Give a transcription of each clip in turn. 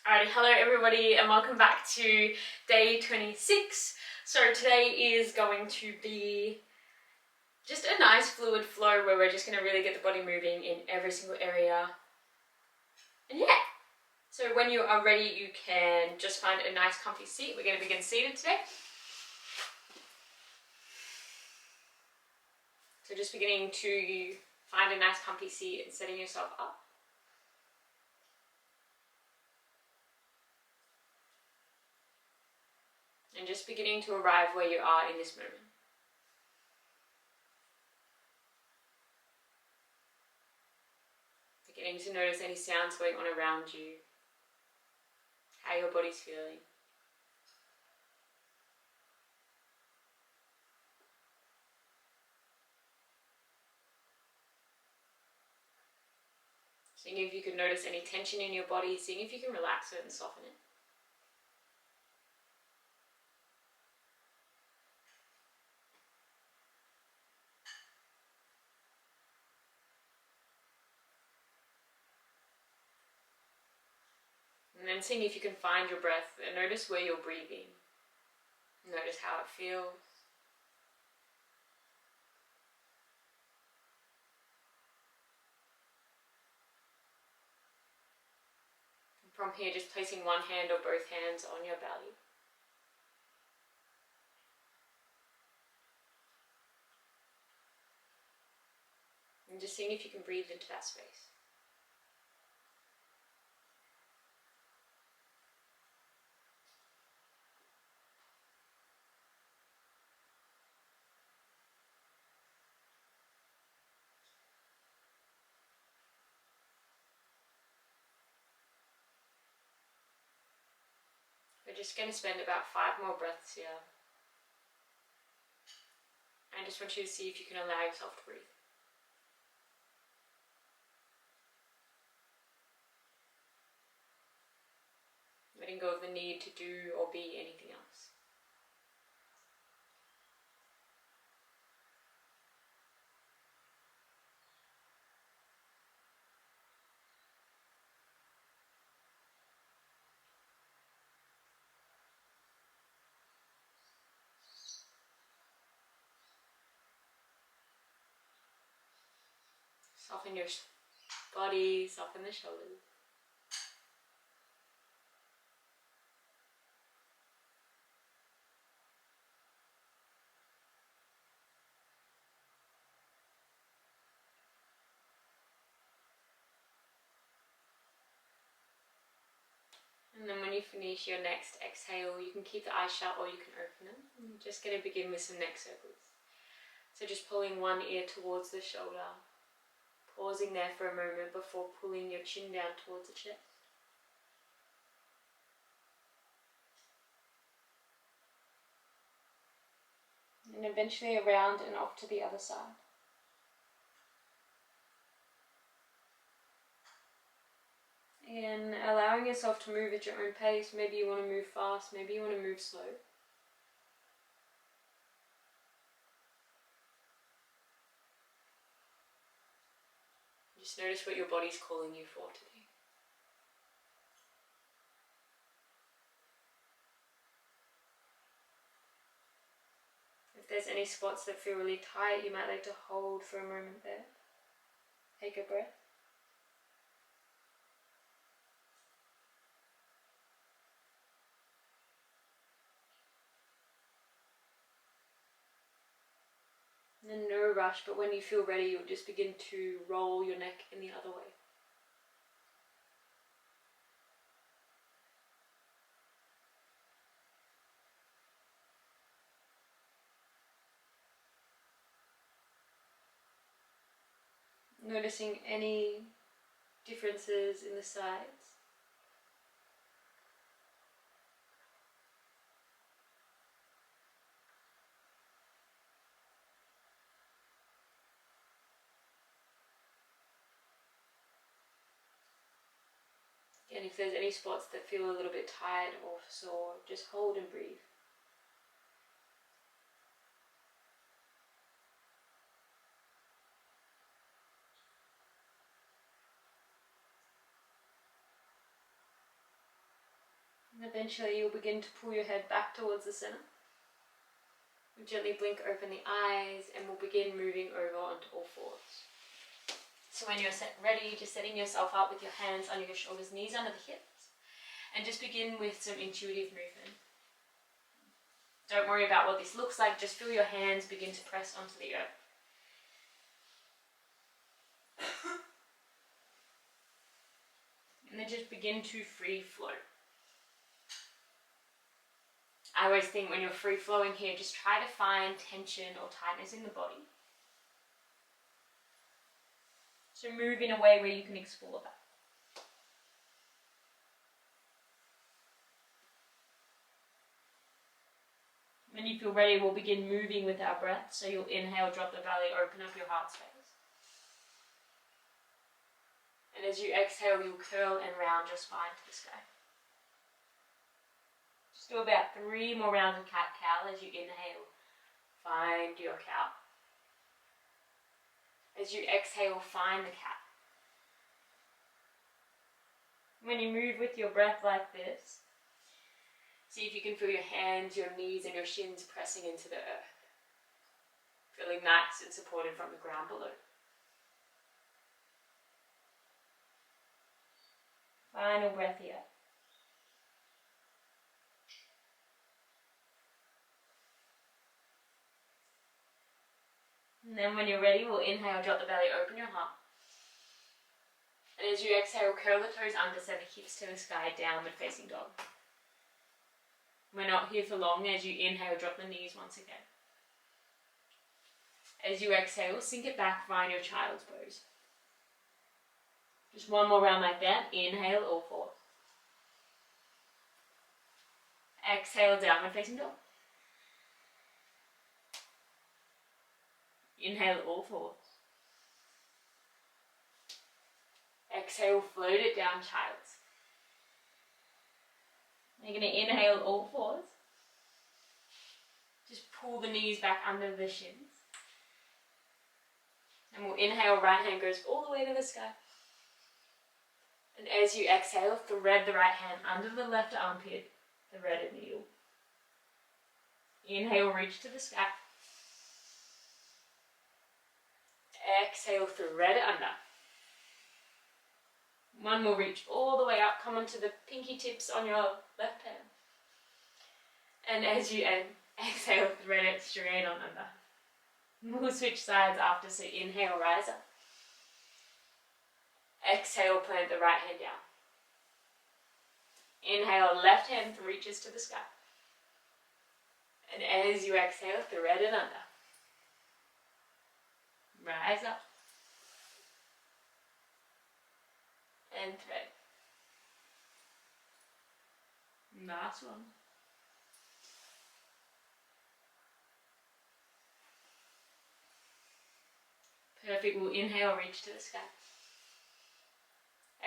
Alrighty, hello everybody and welcome back to day 26. So today is going to be just a nice fluid flow where we're just going to really get the body moving in every single area. And yeah, so when you are ready you can just find a nice comfy seat. We're going to begin seated today. So just beginning to find a nice comfy seat and setting yourself up. And just beginning to arrive where you are in this moment. Beginning to notice any sounds going on around you, how your body's feeling. Seeing if you can notice any tension in your body, seeing if you can relax it and soften it. And then seeing if you can find your breath and notice where you're breathing. Notice how it feels. And from here, just placing one hand or both hands on your belly. And just seeing if you can breathe into that space. We're just going to spend about 5 more breaths here. I just want you to see if you can allow yourself to breathe. Letting go of the need to do or be anything else. Soften your body, soften the shoulders. And then when you finish your next exhale, you can keep the eyes shut or you can open them. I'm just going to begin with some neck circles. So just pulling one ear towards the shoulder, pausing there for a moment before pulling your chin down towards the chest. And eventually around and off to the other side. And allowing yourself to move at your own pace. Maybe you want to move fast, maybe you want to move slow. Just notice what your body's calling you for today. If there's any spots that feel really tight, you might like to hold for a moment there. Take a breath. And no rush, but when you feel ready, you'll just begin to roll your neck in the other way. Noticing any differences in the sides. And if there's any spots that feel a little bit tired or sore, just hold and breathe. And eventually you'll begin to pull your head back towards the center. We'll gently blink open the eyes and we'll begin moving over onto all fours. So when you're ready, just setting yourself up with your hands under your shoulders, knees under the hips, and just begin with some intuitive movement. Don't worry about what this looks like, just feel your hands begin to press onto the earth. And then just begin to free flow. I always think when you're free flowing here, just try to find tension or tightness in the body. So move in a way where you can explore that. When you feel ready, we'll begin moving with our breath. So you'll inhale, drop the belly, open up your heart space. And as you exhale, you'll curl and round your spine to the sky. Just do about 3 more rounds of cat-cow as you inhale. Find your cow. As you exhale, find the cat. When you move with your breath like this, see if you can feel your hands, your knees and your shins pressing into the earth. Feeling nice and supported from the ground below. Final breath here. And then when you're ready, we'll inhale, drop the belly, open your heart. And as you exhale, curl the toes under, send the hips to the sky, downward facing dog. We're not here for long. As you inhale, drop the knees once again. As you exhale, sink it back, find your child's pose. Just 1 more round like that. Inhale, all fours. Exhale, downward facing dog. Inhale, all fours. Exhale, float it down, child's. You're going to inhale, all fours. Just pull the knees back under the shins. And we'll inhale, right hand goes all the way to the sky. And as you exhale, thread the right hand under the left armpit, the threaded needle. Inhale, reach to the sky. Exhale, thread it under. 1 more, reach all the way up, come onto the pinky tips on your left hand. And as you exhale, thread it straight on under. We'll switch sides after, so inhale, rise up. Exhale, plant the right hand down. Inhale, left hand reaches to the sky. And as you exhale, thread it under. Rise up. And thread. Last one. Perfect. We'll inhale, reach to the sky.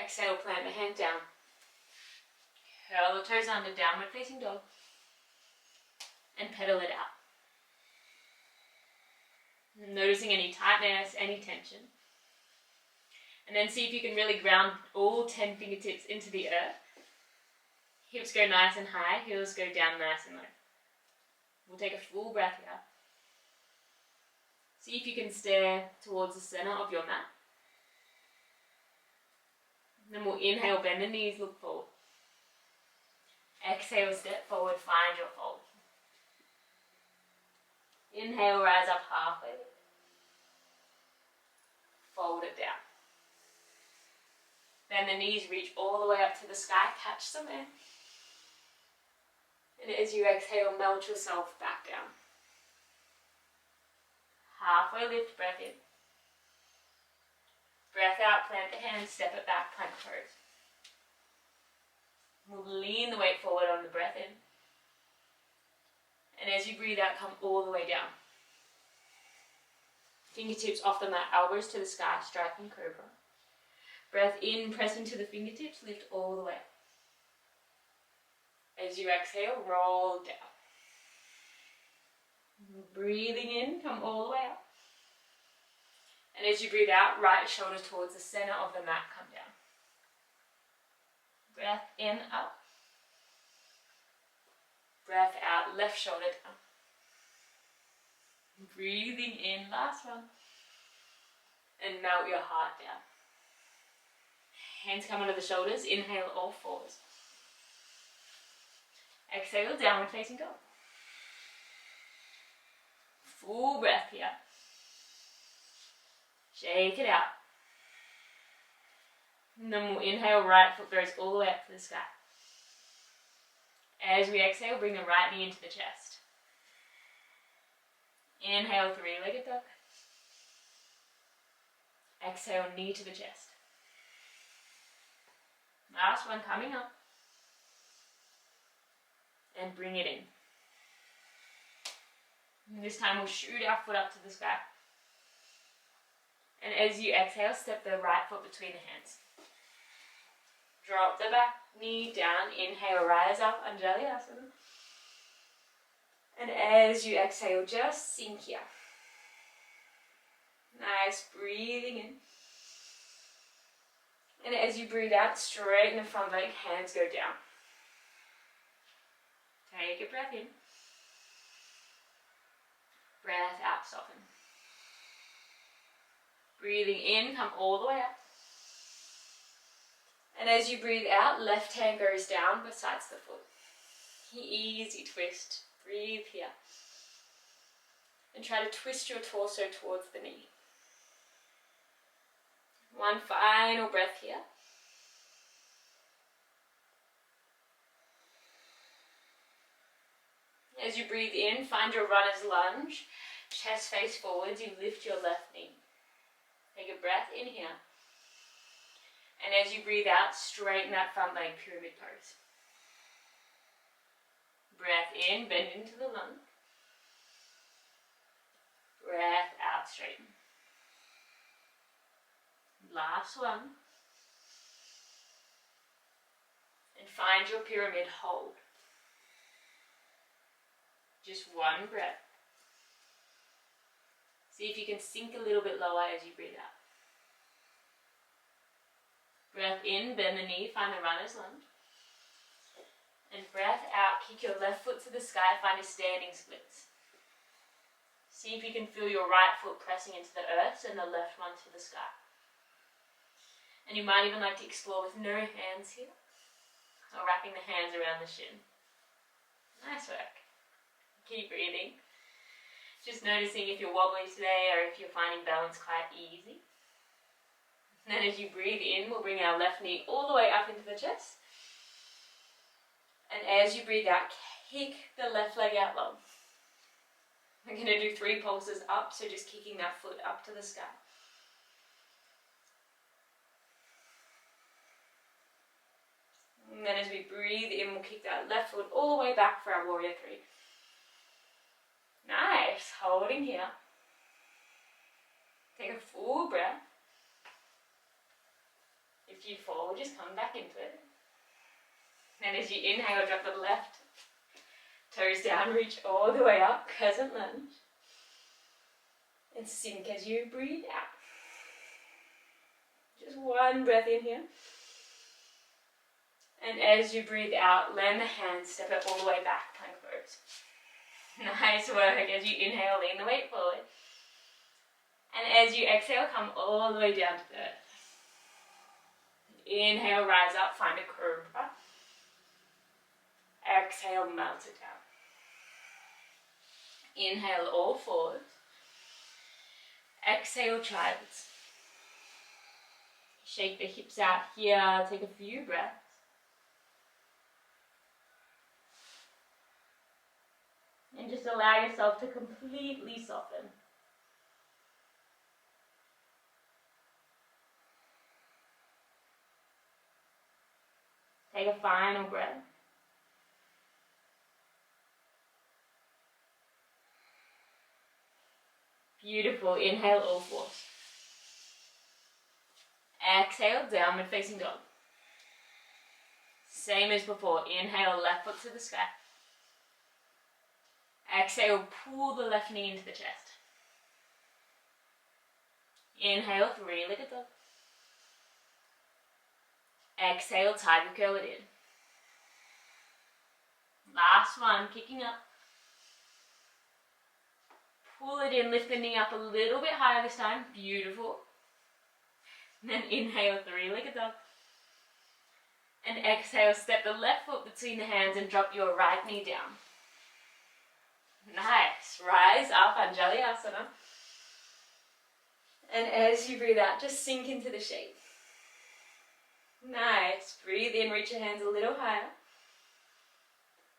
Exhale, plant the hand down. Curl the toes under, downward facing dog. And pedal it out. Noticing any tightness, any tension. And then see if you can really ground all 10 fingertips into the earth. Hips go nice and high, heels go down nice and low. We'll take a full breath here. See if you can stare towards the center of your mat. And then we'll inhale, bend the knees, look forward. Exhale, step forward, find your fold. Inhale, rise up halfway. Fold it down. Then the knees reach all the way up to the sky, catch some air. And as you exhale, melt yourself back down. Halfway lift, breath in. Breath out, plant the hands, step it back, plank toes. We'll lean the weight forward on the breath in. And as you breathe out, come all the way down. Fingertips off the mat, elbows to the sky, striking cobra. Breath in, press into the fingertips, lift all the way up. As you exhale, roll down. Breathing in, come all the way up. And as you breathe out, right shoulder towards the center of the mat, come down. Breath in, up. out, left shoulder down. Breathing in, last one. And melt your heart down. Hands come under the shoulders, inhale all fours. Exhale, downward facing dog. Full breath here. Shake it out. And then we'll inhale, right foot goes all the way up to the sky. As we exhale, bring the right knee into the chest. Inhale, three-legged dog. Exhale, knee to the chest. Last one coming up. And bring it in. And this time we'll shoot our foot up to the sky. And as you exhale, step the right foot between the hands. Drop the back knee down. Inhale, rise up, Anjali Asana. And as you exhale, just sink here. Nice, breathing in. And as you breathe out, straighten the front leg, hands go down. Take a breath in. Breath out, soften. Breathing in, come all the way up. And as you breathe out, left hand goes down besides the foot. Easy twist. Breathe here. And try to twist your torso towards the knee. One final breath here. As you breathe in, find your runner's lunge. Chest face forwards, you lift your left knee. Take a breath in here. And as you breathe out, straighten that front leg, pyramid pose. Breath in, bend into the lunge. Breath out, straighten. Last one. And find your pyramid hold. Just one breath. See if you can sink a little bit lower as you breathe out. Breath in, bend the knee, find the runner's lunge. And breath out, kick your left foot to the sky, find a standing splits. See if you can feel your right foot pressing into the earth and the left one to the sky. And you might even like to explore with no hands here, or wrapping the hands around the shin. Nice work. Keep breathing. Just noticing if you're wobbly today or if you're finding balance quite easy. And then as you breathe in, we'll bring our left knee all the way up into the chest. And as you breathe out, kick the left leg out long. We're going to do 3 pulses up, so just kicking that foot up to the sky. And then as we breathe in, we'll kick that left foot all the way back for our warrior 3. Nice, holding here. Take a full breath. If you fall, just come back into it. And as you inhale, drop the left toes down, reach all the way up, crescent lunge. And sink as you breathe out. Just one breath in here. And as you breathe out, land the hands, step it all the way back, plank pose. Nice work. As you inhale, lean the weight forward. And as you exhale, come all the way down to the earth. Inhale, rise up, find a cobra. Exhale, melt it down. Inhale, all fours. Exhale, child's. Shake the hips out here, take a few breaths. And just allow yourself to completely soften. Take a final breath. Beautiful. Inhale, all fours. Exhale, downward facing dog. Same as before. Inhale, left foot to the sky. Exhale, pull the left knee into the chest. Inhale, 3-legged dog. Exhale, tiger curl it in. Last one, kicking up. pull it in, lift the knee up a little bit higher this time. Beautiful. And then inhale, three-legged dog. And exhale, step the left foot between the hands and drop your right knee down. Nice. Rise up, Anjali Asana. And as you breathe out, just sink into the shape. Nice. Breathe in, reach your hands a little higher.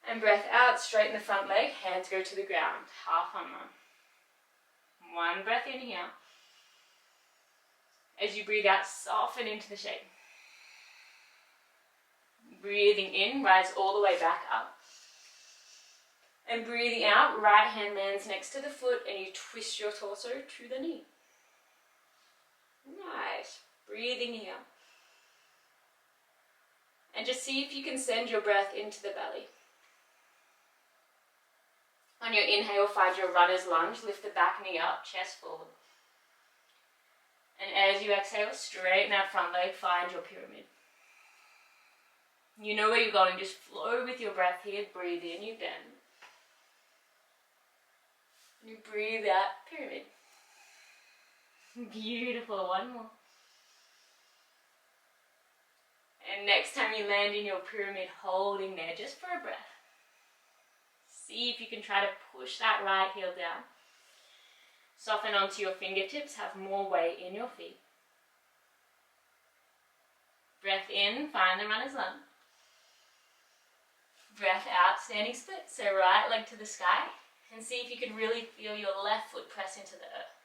And breath out, straighten the front leg, hands go to the ground. Half Hanuman. One breath in here. As you breathe out, soften into the shape. Breathing in, rise all the way back up. And breathing out, right hand lands next to the foot and you twist your torso to the knee. Nice. Breathing here. And just see if you can send your breath into the belly. On your inhale, find your runner's lunge. Lift the back knee up, chest forward. And as you exhale, straighten that front leg, find your pyramid. You know where you're going, just flow with your breath here. Breathe in, you bend. You breathe out, pyramid. Beautiful, one more. And next time you land in your pyramid, holding there just for a breath. See if you can try to push that right heel down. Soften onto your fingertips, have more weight in your feet. Breath in, find the runner's lunge. Breath out, standing split. So right leg to the sky. And see if you can really feel your left foot press into the earth.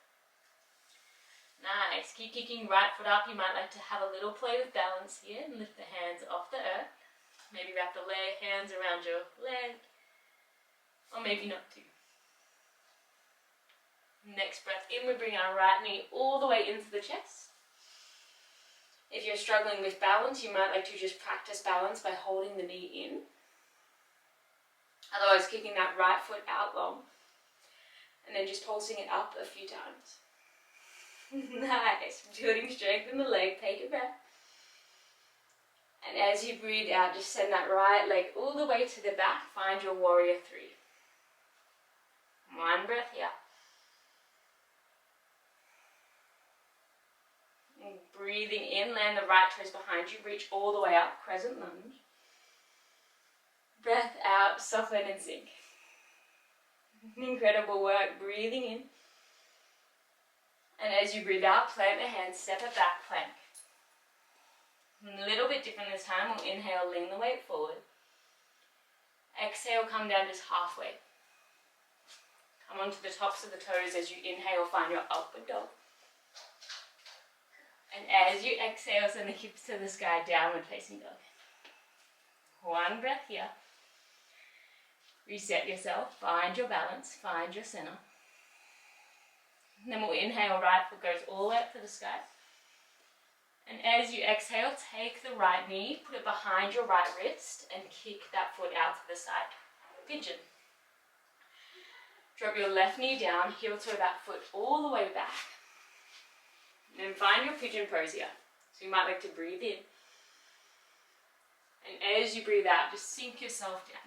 Nice. Keep kicking right foot up. You might like to have a little play with balance here and lift the hands off the earth. Maybe wrap the hands around your leg. Or maybe not too. Next breath in, we bring our right knee all the way into the chest. If you're struggling with balance, you might like to just practice balance by holding the knee in. Otherwise, kicking that right foot out long. And then just pulsing it up a few times. Nice. Building strength in the leg, take a breath. And as you breathe out, just send that right leg all the way to the back. Find your warrior three. One breath here. And breathing in, land the right toes behind you. Reach all the way up, crescent lunge. Breath out, soften and sink. Incredible work. Breathing in. And as you breathe out, plant the hands, step it back, plank. A little bit different this time. We'll inhale, lean the weight forward. Exhale, come down just halfway. Come onto the tops of the toes as you inhale, find your upward dog. And as you exhale, send the hips to the sky, downward facing dog. One breath here. Reset yourself, find your balance, find your center. And then we'll inhale, right foot goes all the way up to the sky. And as you exhale, take the right knee, put it behind your right wrist and kick that foot out to the side. Pigeon. Drop your left knee down, heel toe that foot all the way back. And then find your pigeon pose here. So you might like to breathe in. And as you breathe out, just sink yourself down.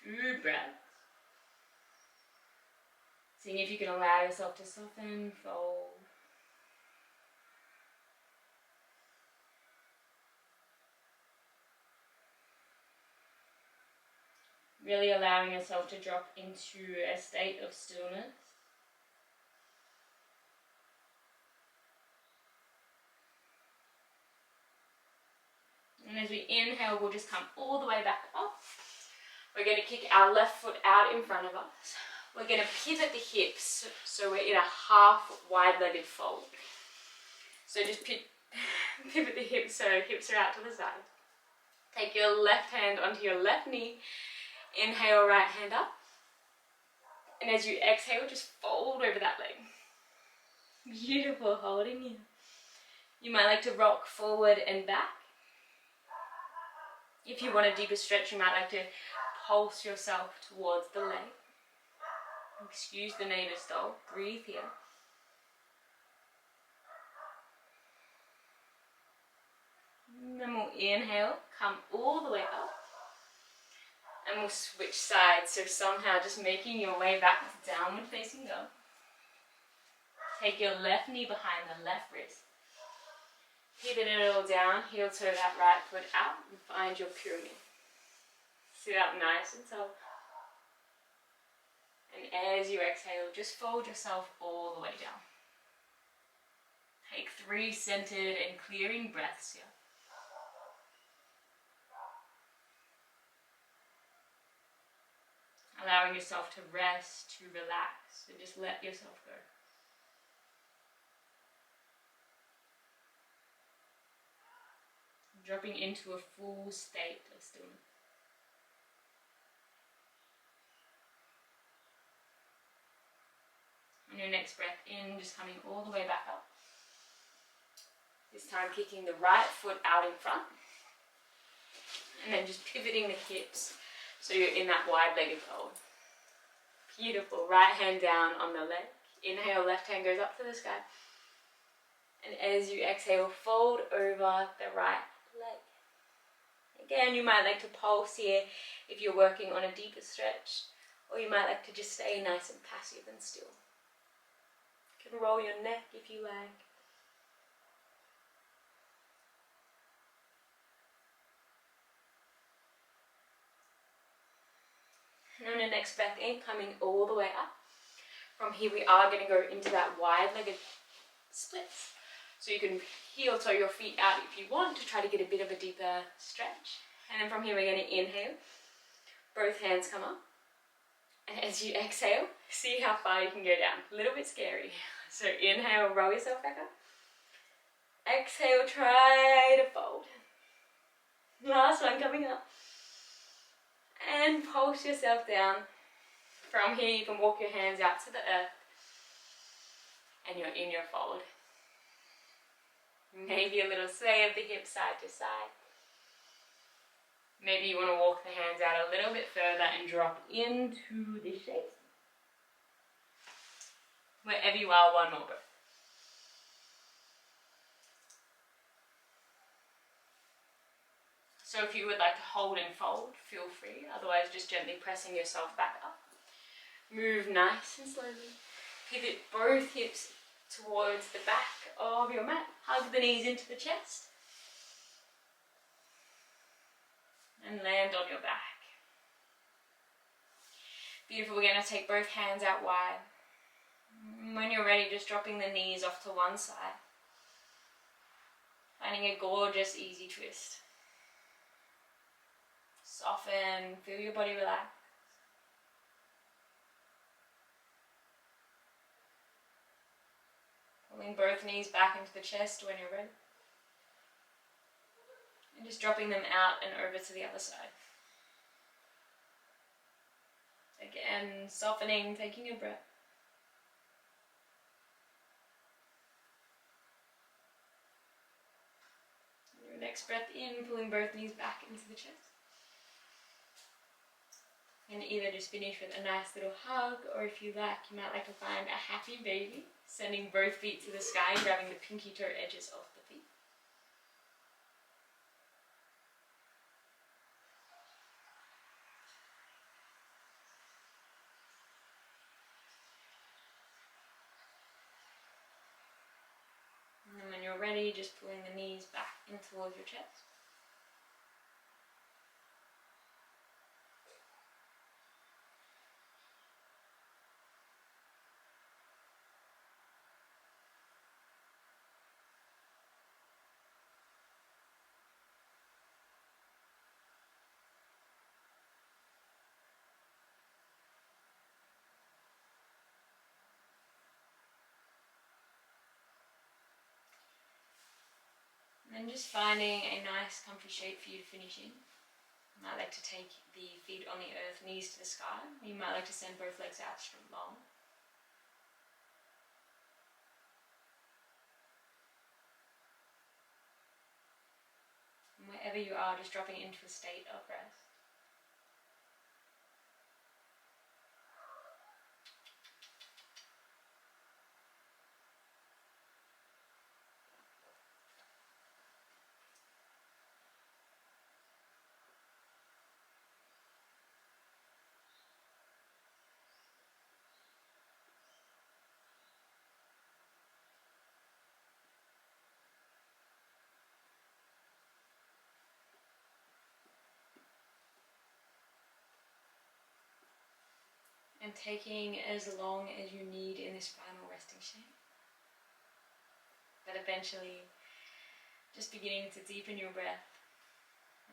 2 breaths. Seeing if you can allow yourself to soften, fold. Really allowing yourself to drop into a state of stillness. And as we inhale, we'll just come all the way back up. We're going to kick our left foot out in front of us. We're going to pivot the hips, so we're in a half wide-legged fold. So just pivot the hips so hips are out to the side. Take your left hand onto your left knee. Inhale, right hand up. And as you exhale, just fold over that leg. Beautiful, holding here. You might like to rock forward and back. If you want a deeper stretch, you might like to pulse yourself towards the leg. Excuse the neighbour's dog. Breathe here. And then we'll inhale, come all the way up. And we'll switch sides, so somehow just making your way back to downward facing dog. Take your left knee behind the left wrist. Pivot it all down, heel toe that right foot out and find your pyramid. Sit up nice and tall. And as you exhale, just fold yourself all the way down. Take 3 centered and clearing breaths here. Allowing yourself to rest, to relax, and just let yourself go. Dropping into a full state of stillness. On your next breath in, just coming all the way back up. This time kicking the right foot out in front. And then just pivoting the hips so you're in that wide-legged fold. Beautiful. Right hand down on the leg. Inhale, left hand goes up to the sky. And as you exhale, fold over the right leg. Again, you might like to pulse here if you're working on a deeper stretch, or you might like to just stay nice and passive and still. You can roll your neck if you like. And on the next breath in, coming all the way up. From here we are going to go into that wide-legged splits. So you can heel toe your feet out if you want to try to get a bit of a deeper stretch. And then from here we're going to inhale. Both hands come up. And as you exhale, see how far you can go down. A little bit scary. So inhale, roll yourself back up. Exhale, try to fold. Last one coming up. And pulse yourself down. From here you can walk your hands out to the earth. And you're in your fold. Maybe a little sway of the hips side to side. Maybe you want to walk the hands out a little bit further and drop into this shape. Wherever you are, one more breath. So if you would like to hold and fold, feel free. Otherwise, just gently pressing yourself back up. Move nice and slowly. Pivot both hips towards the back of your mat. Hug the knees into the chest. And land on your back. Beautiful. We're going to take both hands out wide. When you're ready, just dropping the knees off to one side. Finding a gorgeous, easy twist. Soften, feel your body relax. Pulling both knees back into the chest when you're ready. And just dropping them out and over to the other side. Again, softening, taking a breath. Your next breath in, pulling both knees back into the chest. And either just finish with a nice little hug, or if you like, you might like to find a happy baby, sending both feet to the sky and grabbing the pinky toe edges of the feet. And then when you're ready, just pulling the knees back in towards your chest. And just finding a nice comfy shape for you to finish in. You might like to take the feet on the earth, knees to the sky. You might like to send both legs out straight long. And wherever you are, just dropping into a state of rest. and taking as long as you need in this final resting shape. But eventually, just beginning to deepen your breath,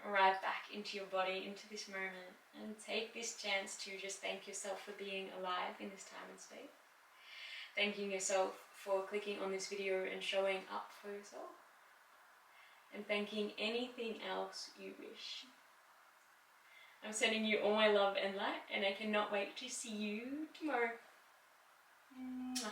arrive back into your body, into this moment, and take this chance to just thank yourself for being alive in this time and space. Thanking yourself for clicking on this video and showing up for yourself. And thanking anything else you wish. I'm sending you all my love and light, and I cannot wait to see you tomorrow. Mwah.